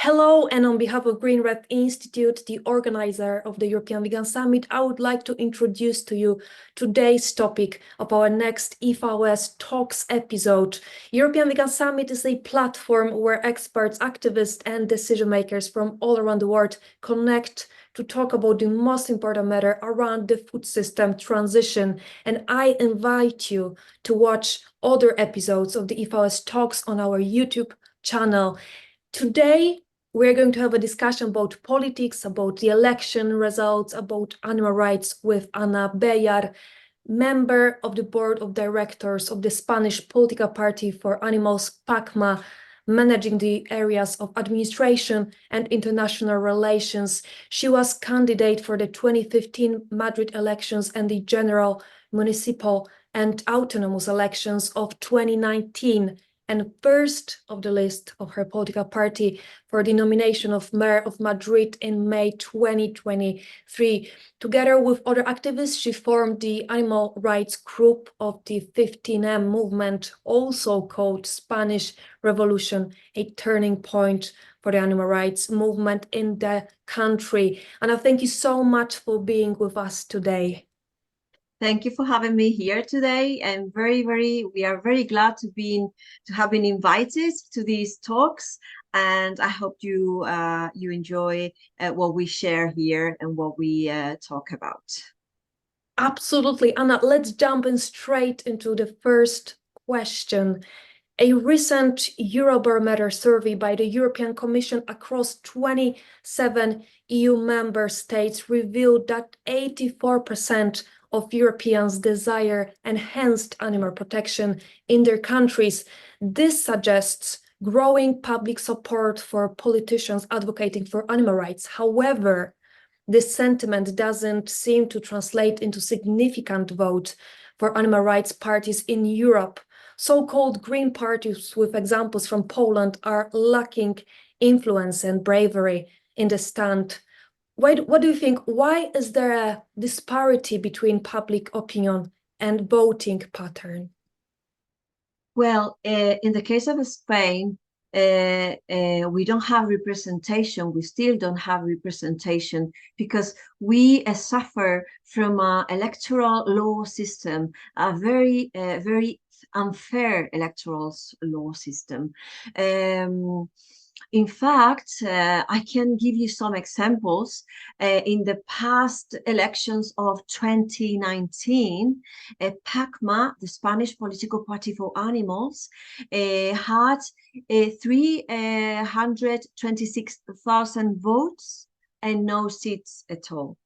Hello, and on behalf of Green REV Institute, the organizer of the European Vegan Summit, I would like to introduce to you today's topic of our next EVSTalks episode. European Vegan Summit is a platform where experts, activists, and decision makers from all around the world connect to talk about the most important matter around the food system transition. And I invite you to watch other episodes of the EVSTalks on our YouTube channel. Today, we're going to have a discussion about politics, about the election results, about animal rights with Ana Béjar, member of the board of directors of the Spanish political party for animals, PACMA, managing the areas of administration and international relations. She was candidate for the 2015 Madrid elections and the general, municipal and autonomous elections of 2019. And first of the list of her political party for the nomination of Mayor of Madrid in May 2023. Together with other activists, she formed the animal rights group of the 15M movement, also called Spanish Revolution, a turning point for the animal rights movement in the country. And I thank you so much for being with us today. Thank you for having me here today, and we are very glad to have been invited to these talks. And I hope you enjoy what we share here and what we talk about. Absolutely, Anna. Let's jump in straight into the first question. A recent Eurobarometer survey by the European Commission across 27 EU member states revealed that 84% of Europeans desire enhanced animal protection in their countries. This suggests growing public support for politicians advocating for animal rights. However, this sentiment doesn't seem to translate into significant vote for animal rights parties in Europe. So-called green parties, with examples from Poland, are lacking influence and bravery in the stand. What do you think? Why is there a disparity between public opinion and voting pattern? Well, in the case of Spain, we don't have representation. We still don't have representation because we suffer from an electoral law system, a very unfair electoral law system. In fact, I can give you some examples. In the past elections of 2019, PACMA, the Spanish political party for animals, had 326,000 votes and no seats at all.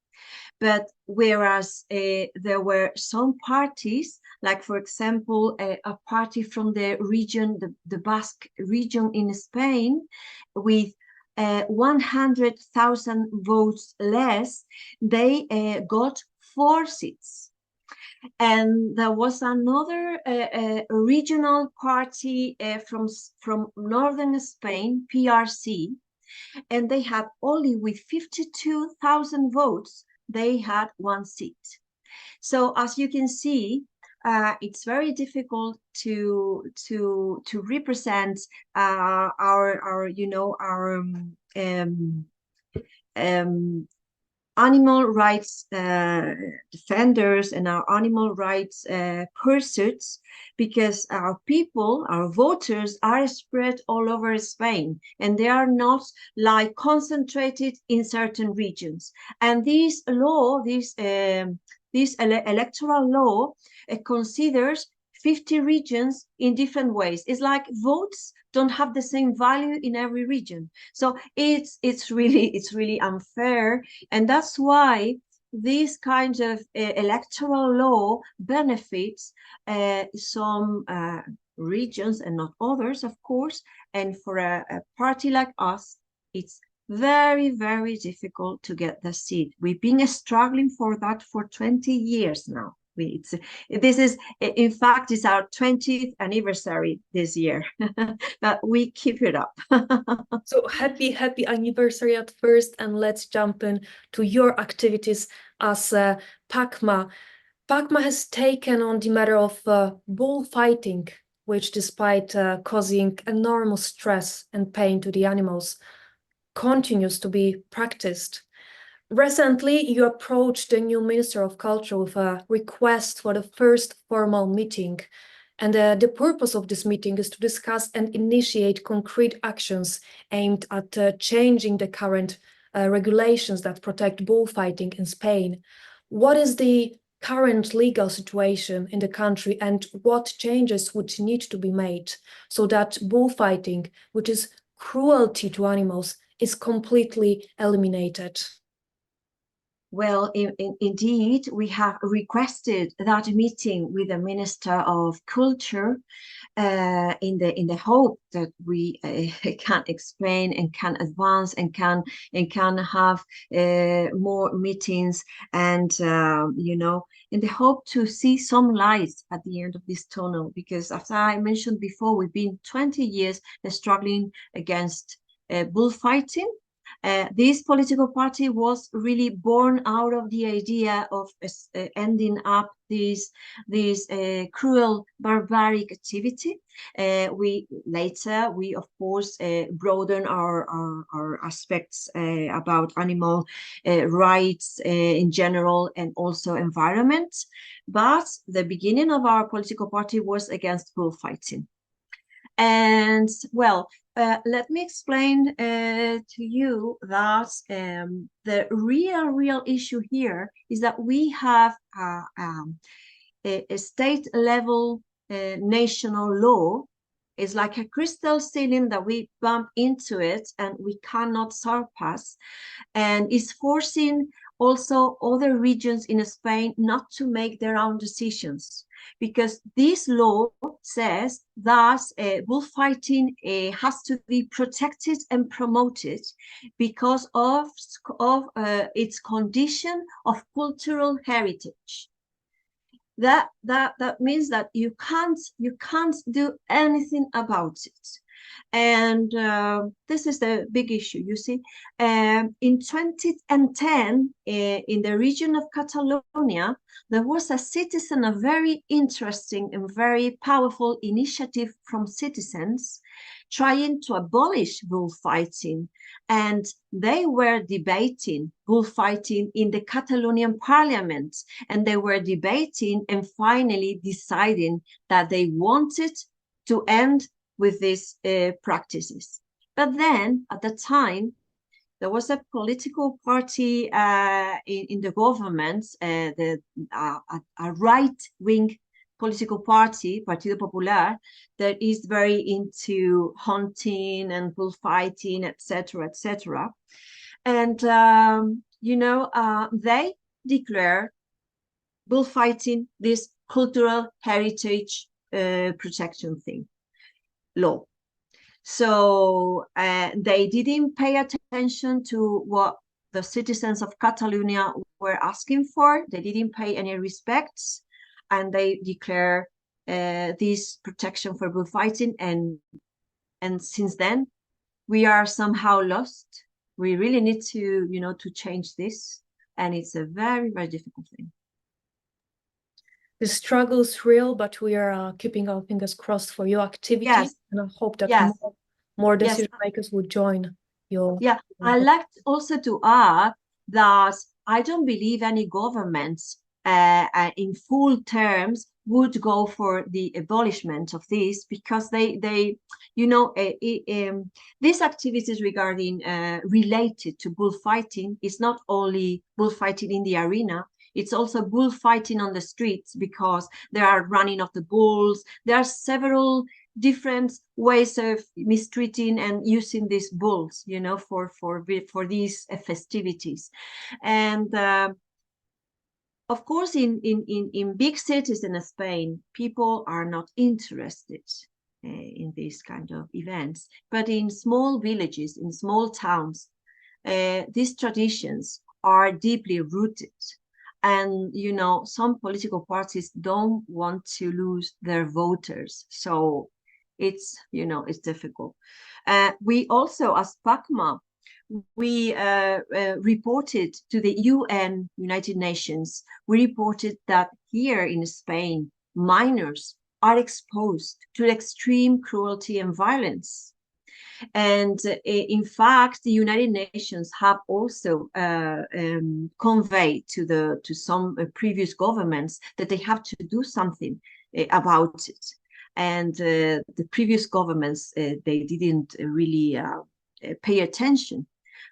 But whereas there were some parties, like for example, a party from the region, the Basque region in Spain, with 100,000 votes less, they got 4 seats. And there was another regional party from northern Spain, PRC, and they had only with 52,000 votes, they had 1 seat. So as you can see, it's very difficult to represent our animal rights defenders and our animal rights pursuits, because our people, our voters, are spread all over Spain, and they are not like concentrated in certain regions. And this law, this electoral law, considers 50 regions in different ways. It's like votes don't have the same value in every region. So it's really unfair, and that's why this kind of electoral law benefits some regions and not others, of course. And for a party like us, it's very difficult to get the seat. We've been struggling for that for 20 years now. This is, in fact, it's our 20th anniversary this year, but we keep it up. So happy anniversary at first, and let's jump in to your activities as PACMA. PACMA has taken on the matter of bullfighting, which despite causing enormous stress and pain to the animals, continues to be practiced. Recently, you approached the new Minister of Culture with a request for the first formal meeting. And the purpose of this meeting is to discuss and initiate concrete actions aimed at changing the current regulations that protect bullfighting in Spain. What is the current legal situation in the country, and what changes would need to be made so that bullfighting, which is cruelty to animals, is completely eliminated? Well, indeed, we have requested that meeting with the Minister of Culture in the hope that we can explain and can advance and can have more meetings, and in the hope to see some light at the end of this tunnel. Because as I mentioned before, we've been 20 years struggling against bullfighting. This political party was really born out of the idea of ending up this cruel, barbaric activity. We of course broaden our aspects about animal rights in general, and also environment. But the beginning of our political party was against bullfighting. And well, let me explain to you that the real issue here is that we have a state level national law. Is like a crystal ceiling that we bump into it and we cannot surpass, and is forcing also other regions in Spain not to make their own decisions, because this law says that bullfighting has to be protected and promoted because of its condition of cultural heritage. That means that you can't do anything about it. And this is the big issue, you see. In 2010, in the region of Catalonia, there was a very interesting and very powerful initiative from citizens trying to abolish bullfighting. And they were debating bullfighting in the Catalonian parliament. And they were debating and finally deciding that they wanted to end with these practices. But then at the time, there was a political party in the government, a right-wing political party, Partido Popular, that is very into hunting and bullfighting, etc., etc. And, they declare bullfighting this cultural heritage protection thing. Law. So they didn't pay attention to what the citizens of Catalonia were asking for. They didn't pay any respects, and they declare this protection for bullfighting. And since then, we are somehow lost. We really need to, to change this, and it's a very, very difficult thing. The struggle is real, but we are keeping our fingers crossed for your activity. Yes. And I hope that more decision makers will join your. Yeah, I like also to add that I don't believe any government in full terms would go for the abolishment of this, because these activities regarding related to bullfighting is not only bullfighting in the arena. It's also bullfighting on the streets, because they are running off the bulls. There are several different ways of mistreating and using these bulls, for these festivities. And of course, in big cities in Spain, people are not interested in these kind of events. But in small villages, in small towns, these traditions are deeply rooted. And, some political parties don't want to lose their voters. So it's, it's difficult. We also, as PACMA, we reported to the UN, United Nations, we reported that here in Spain, minors are exposed to extreme cruelty and violence. And in fact, the United Nations have also conveyed to some previous governments that they have to do something about it. And the previous governments, they didn't really pay attention.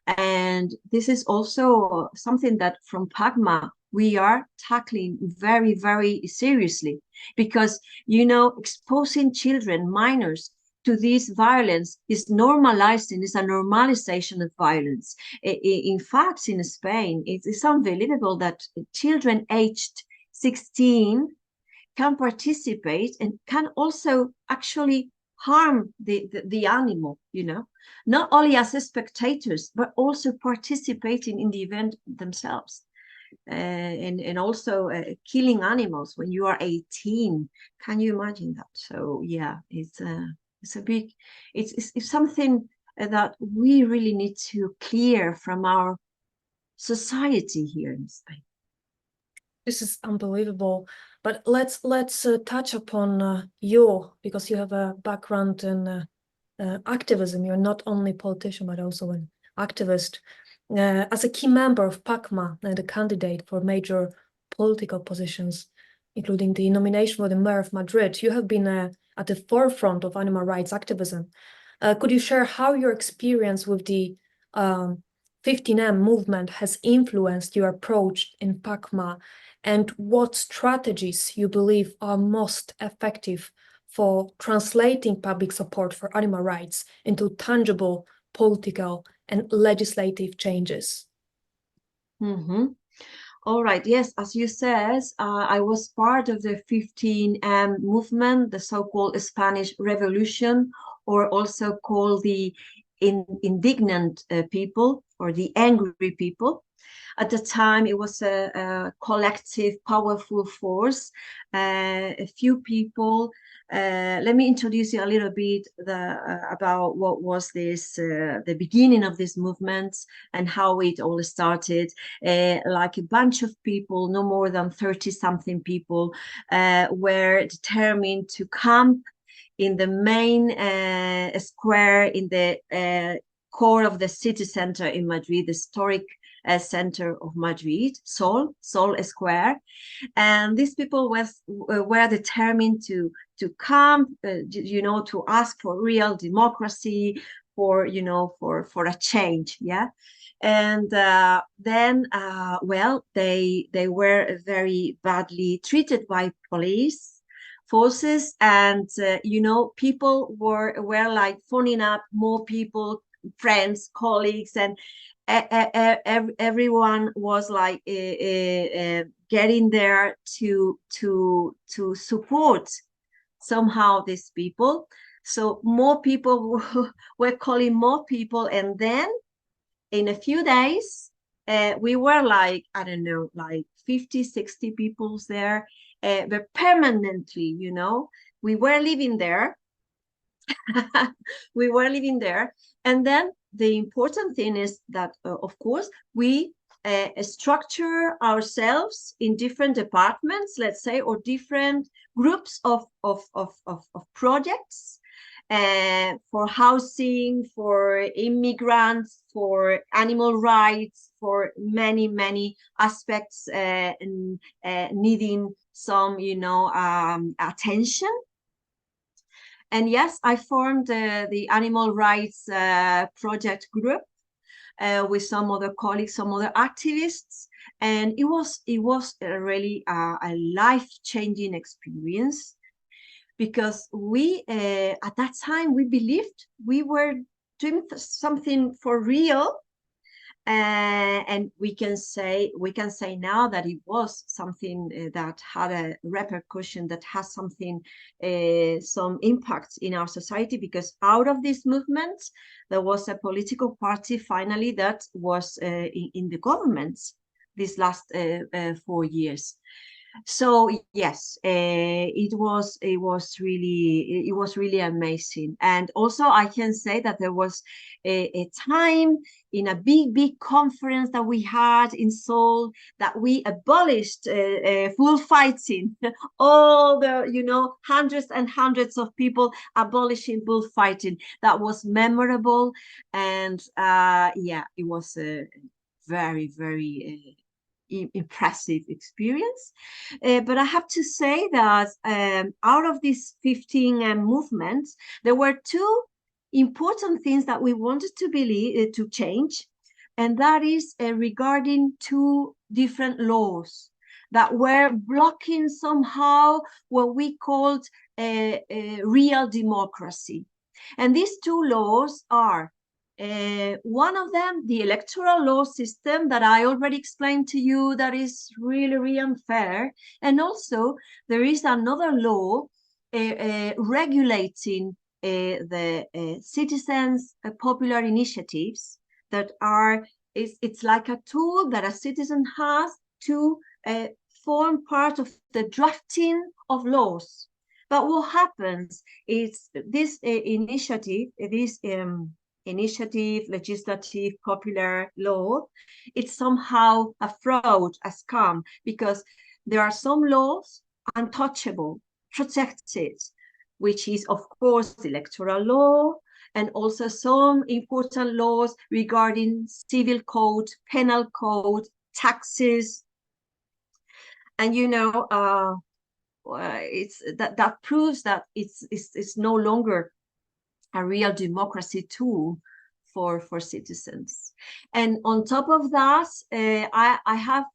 And this is also something that from PACMA we are tackling very, very seriously, because, you know, exposing children, minors, to this violence is normalizing, is a normalization of violence. In fact, in Spain, it is unbelievable that children aged 16 can participate and can also actually harm the animal, you know, not only as spectators, but also participating in the event themselves. And also killing animals when you are 18. Can you imagine that? So yeah, it's a big, it's something that we really need to clear from our society here in Spain. This is unbelievable. But let's touch upon you, because you have a background in activism. You're not only a politician, but also an activist. As a key member of PACMA and a candidate for major political positions, including the nomination for the mayor of Madrid, you have been at the forefront of animal rights activism. Could you share how your experience with the 15M movement has influenced your approach in PACMA, and what strategies you believe are most effective for translating public support for animal rights into tangible political and legislative changes? All right, yes, as you said, I was part of the 15M movement, the so-called Spanish Revolution, or also called the indignant people, or the angry people. At the time, it was a collective, powerful force. A few people. Let me introduce you a little bit about what was this, the beginning of this movement and how it all started. Like a bunch of people, no more than 30-something people, were determined to camp in the main square in the core of the city center in Madrid, the historic center of Madrid, Sol Square. And these people were determined to camp, you know, to ask for real democracy, for, you know, for a change, yeah. And then, well, they were very badly treated by police forces, and you know, people were like phoning up more people, friends, colleagues, and everyone was like getting there to support somehow these people. So more people were calling more people, and then in a few days we were like, I don't know, like 50-60 people there, but permanently, you know, we were living there. We were living there. And then the important thing is that, of course, we structure ourselves in different departments, let's say, or different groups of projects for housing, for immigrants, for animal rights, for many, many aspects needing some, you know, attention. And yes, I formed the Animal Rights Project group with some other colleagues, some other activists, and it was really a life-changing experience, because we at that time we believed we were doing something for real. And we can say now that it was something that had a repercussion, that has something, some impact in our society, because out of this movement there was a political party finally that was in the government these last 4 years. So yes, it was really amazing. And also I can say that there was a time in a big conference that we had in Seoul that we abolished bullfighting. All the, you know, hundreds and hundreds of people abolishing bullfighting. That was memorable, and yeah, it was a very impressive experience. But I have to say that out of these 15 movements, there were two important things that we wanted to believe to change, and that is regarding two different laws that were blocking somehow what we called real democracy. And these two laws are one of them, the electoral law system that I already explained to you, that is really unfair. And also there is another law regulating the citizens' popular initiatives that are, it's like a tool that a citizen has to form part of the drafting of laws. But what happens is this initiative, legislative, popular law, it's somehow a fraud, a scam, because there are some laws untouchable, protected, which is, of course, the electoral law, and also some important laws regarding civil code, penal code, taxes. And, you know, it's that proves that it's no longer a real democracy tool for citizens. And on top of that, I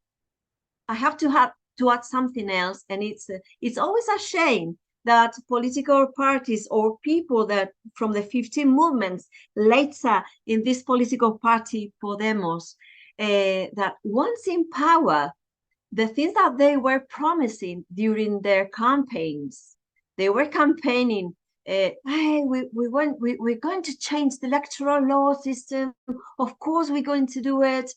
have to add something else, and it's always a shame that political parties or people that from the 15 movements later in this political party Podemos, that once in power, the things that they were promising during their campaigns, they were campaigning, hey, we're going to change the electoral law system. Of course, we're going to do it.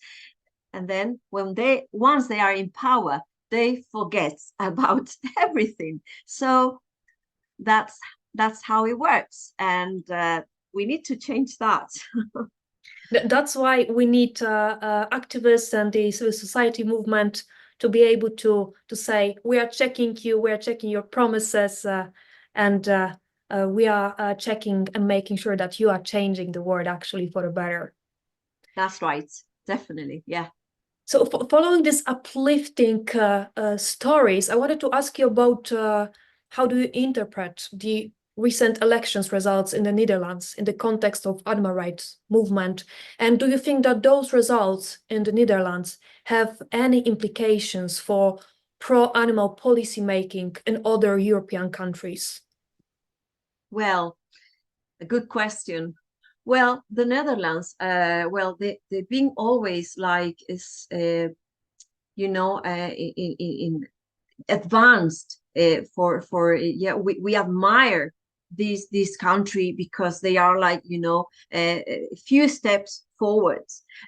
And then once they are in power, they forget about everything. So that's how it works, and we need to change that. That's why we need activists and the civil society movement to be able to say, we are checking you, we are checking your promises, and we are checking and making sure that you are changing the world actually for the better. That's right, definitely, yeah. So following these uplifting stories, I wanted to ask you about how do you interpret the recent elections results in the Netherlands in the context of animal rights movement? And do you think that those results in the Netherlands have any implications for pro-animal policy making in other European countries? Well, a good question. Well, the Netherlands, well, they've been always like, you know, in advanced for yeah, we admire this country because they are like, you know, a few steps forward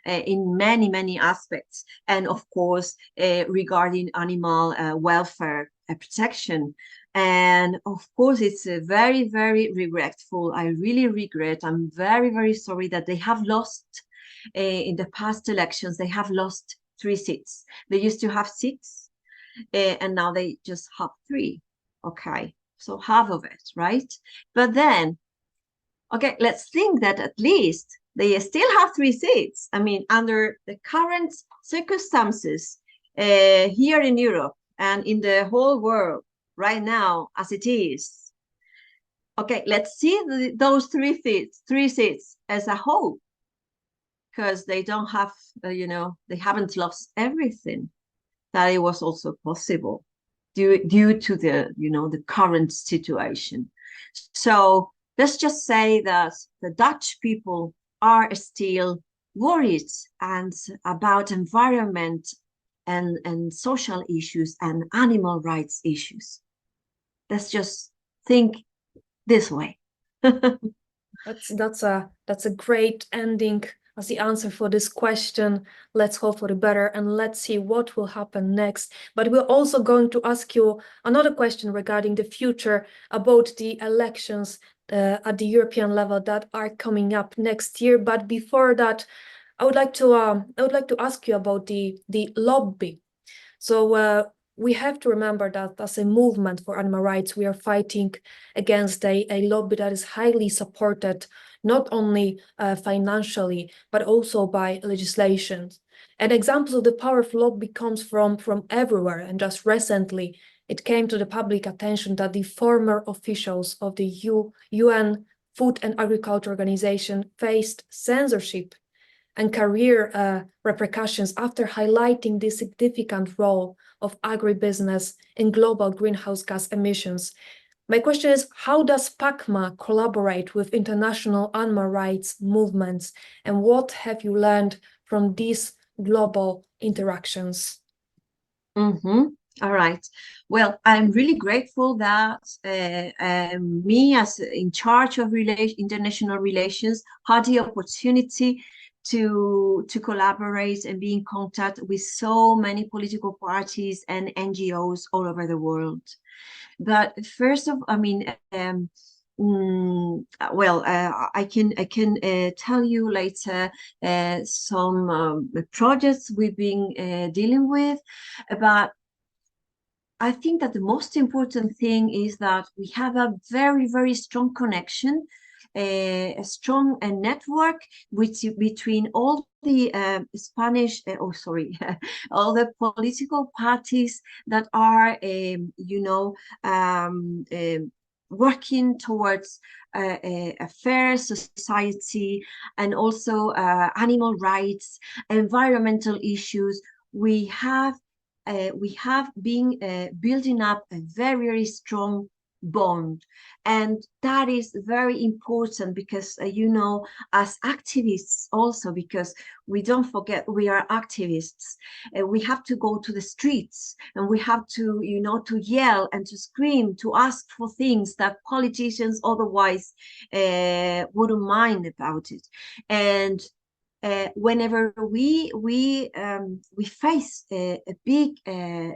in many aspects, and of course regarding animal welfare protection. And of course it's very regretful. I really regret, I'm very sorry that they have lost in the past elections. They have lost 3 seats. They used to have 6, and now they just have 3. Okay, so half of it, right? But then, okay, let's think that at least they still have 3 seats. I mean, under the current circumstances here in Europe and in the whole world right now as it is, okay, let's see those 3 seats as a whole, because they don't have, you know, they haven't lost everything. That it was also possible due to the, you know, the current situation. So let's just say that the Dutch people are still worried and about environment and social issues and animal rights issues. Let's just think this way. That's a great ending as the answer for this question. Let's hope for the better and let's see what will happen next. But we're also going to ask you another question regarding the future about the elections at the European level that are coming up next year. But before that, I would like to ask you about the lobby. So we have to remember that as a movement for animal rights, we are fighting against a lobby that is highly supported, not only financially, but also by legislation. And examples of the power of lobby comes from everywhere. And just recently, it came to the public attention that the former officials of the UN Food and Agriculture Organization faced censorship and career repercussions after highlighting the significant role of agribusiness in global greenhouse gas emissions. My question is, how does PACMA collaborate with international animal rights movements, and what have you learned from these global interactions? All right. Well, I'm really grateful that me, as in charge of international relations, had the opportunity to collaborate and be in contact with so many political parties and NGOs all over the world. But first of, I mean, well, I can tell you later some projects we've been dealing with, but I think that the most important thing is that we have a very, very strong connection, a strong network between all the Spanish, all the political parties that are, working towards a fair society, and also animal rights, environmental issues. We have been building up a very, very strong bond, and that is very important because as activists also, because we don't forget we are activists, we have to go to the streets, and we have to to yell and to scream, to ask for things that politicians otherwise wouldn't mind about it. And whenever we face a big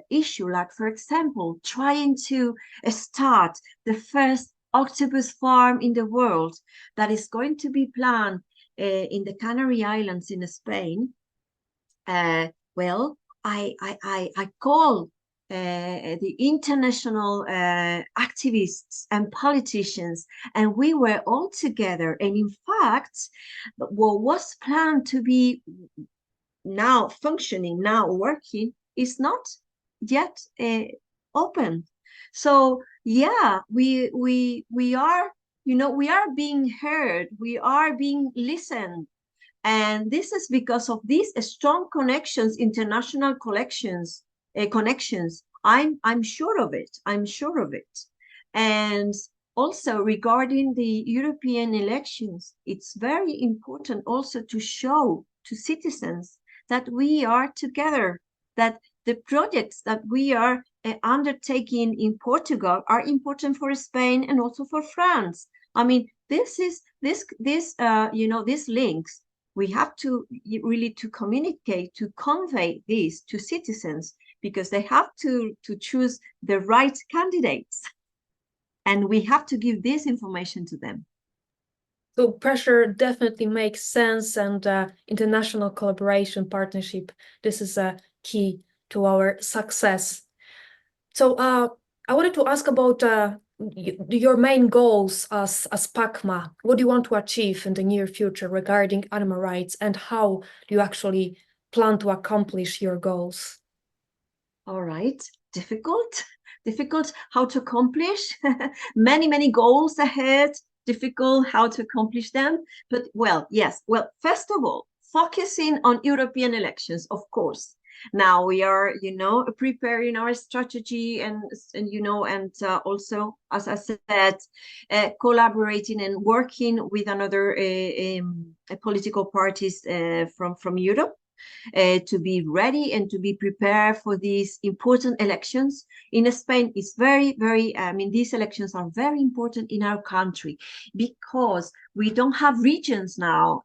issue, like for example trying to start the first octopus farm in the world that is going to be planned in the Canary Islands in Spain, well, I call the international activists and politicians, and we were all together. And in fact, what was planned to be now functioning, now working, is not yet open. So yeah, we are, we are being heard, we are being listened. And this is because of these strong connections, international connections. I'm sure of it. I'm sure of it. And also regarding the European elections, it's very important also to show to citizens that we are together, that the projects that we are undertaking in Portugal are important for Spain and also for France. I mean, these links, we have to really to communicate, to convey this to citizens, because they have to choose the right candidates, and we have to give this information to them. So pressure definitely makes sense, and international collaboration, partnership, this is a key to our success. So I wanted to ask about your main goals as PACMA. What do you want to achieve in the near future regarding animal rights, and how do you actually plan to accomplish your goals? All right, difficult how to accomplish. many goals ahead, difficult how to accomplish them. But well, yes, well, first of all, focusing on European elections, of course. Now we are, preparing our strategy, and also, as I said, collaborating and working with another political parties from Europe. to be ready and to be prepared for these important elections. In Spain, it's very, very, I mean, these elections are very important in our country because we don't have regions now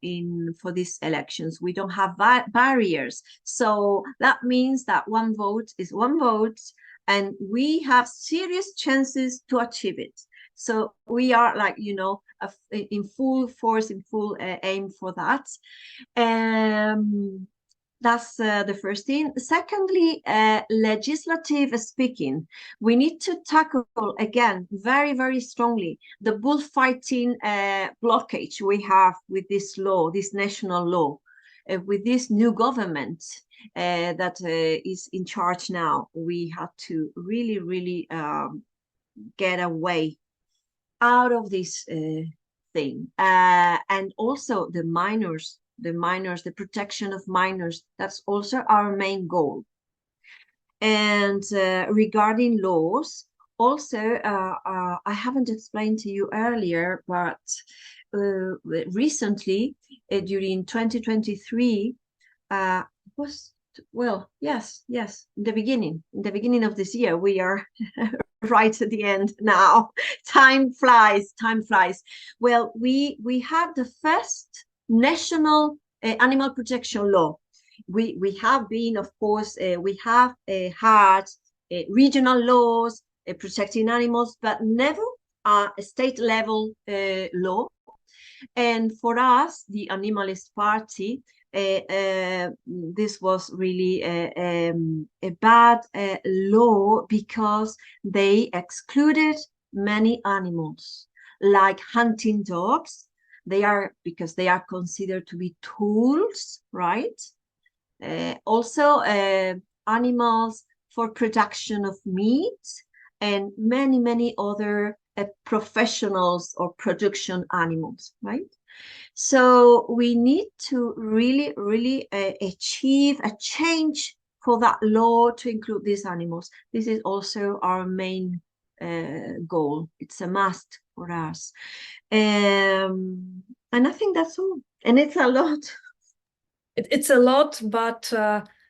for these elections. We don't have barriers. So that means that one vote is one vote, and we have serious chances to achieve it. So we are, like, you know, in full force, in full aim for that. That's the first thing. Secondly, legislative speaking, we need to tackle again very, very strongly the bullfighting blockage we have with this law, this national law, with this new government that is in charge now. We have to really, really get away out of this thing, and also the minors, the protection of minors. That's also our main goal. And regarding laws, also, I haven't explained to you earlier, but recently, during 2023, was, well, yes, in the beginning of this year, we are right at the end now. Time flies. Well, we had the first national animal protection law. We have been, of course, we have had regional laws protecting animals, but never a state level law. And for us, the Animalist Party, this was really a bad law because they excluded many animals, like hunting dogs. Because they are considered to be tools, right? Also, animals for production of meat, and many other professionals or production animals, right? So we need to really achieve a change for that law to include these animals. This is also our main goal. It's a must for us. And I think that's all. And it's a lot. It's a lot, but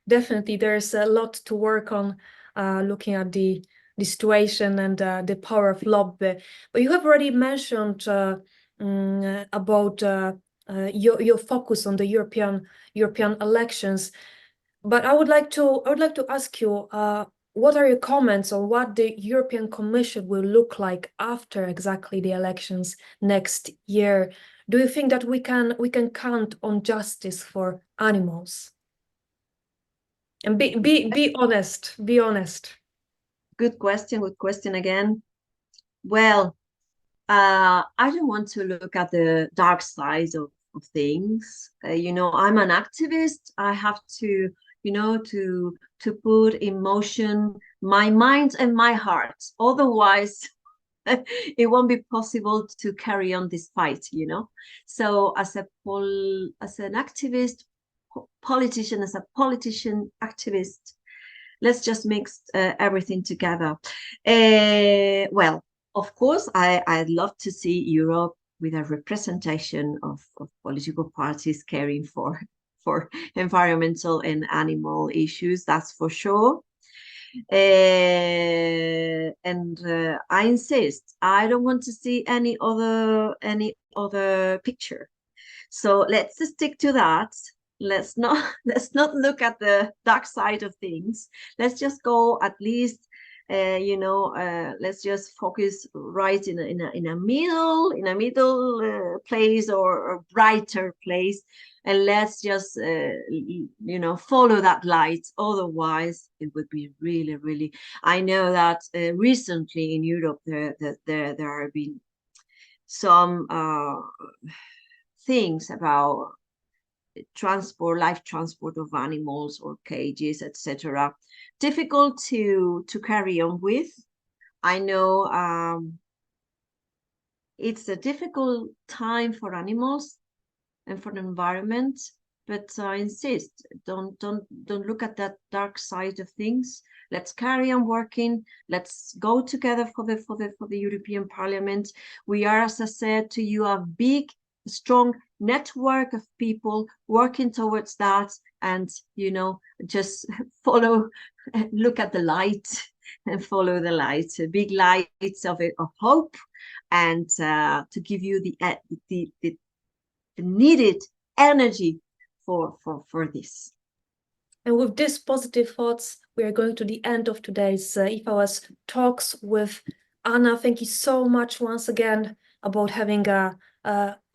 definitely there's a lot to work on, looking at the situation and the power of lobby. But you have already mentioned about your focus on the European elections. But I would like to ask you, what are your comments on what the European Commission will look like after exactly the elections next year? Do you think that we can count on justice for animals? And be honest. Be honest. Good question again. Well, I don't want to look at the dark side of things. You know, I'm an activist. I have to, you know, to put in motion my mind and my heart. Otherwise, it won't be possible to carry on this fight, you know. So as an activist, politician, activist, let's just mix everything together. Well, of course, I'd love to see Europe with a representation of political parties caring for environmental and animal issues, that's for sure. And I insist, I don't want to see any other picture. So let's stick to that. Let's not look at the dark side of things. Let's just go at least, you know, let's just focus right in a middle place, or a brighter place, and let's just you know, follow that light. Otherwise, it would be really. I know that recently in Europe there have been some things about live transport of animals or cages, etc. Difficult to carry on with. I know it's a difficult time for animals and for the environment, but I insist, don't look at that dark side of things. Let's carry on working. Let's go together for the European Parliament. We are, as I said to you, a big, strong network of people working towards that. and, you know, just follow, look at the light and follow the light, big lights of hope, and to give you the needed energy for this. And with these positive thoughts, we are going to the end of today's EVS talks with Ana. Thank you so much once again about having a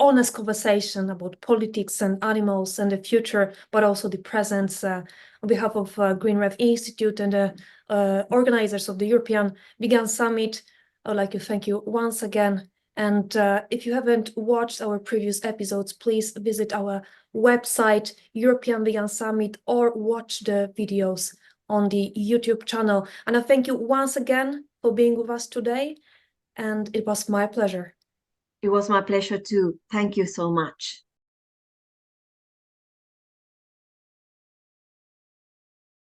honest conversation about politics and animals and the future, but also the present. On behalf of Green REV Institute and the organizers of the European Vegan Summit, I would like to thank you once again. And if you haven't watched our previous episodes, please visit our website, European Vegan Summit, or watch the videos on the YouTube channel. And I thank you once again for being with us today. And it was my pleasure. It was my pleasure too. Thank you so much.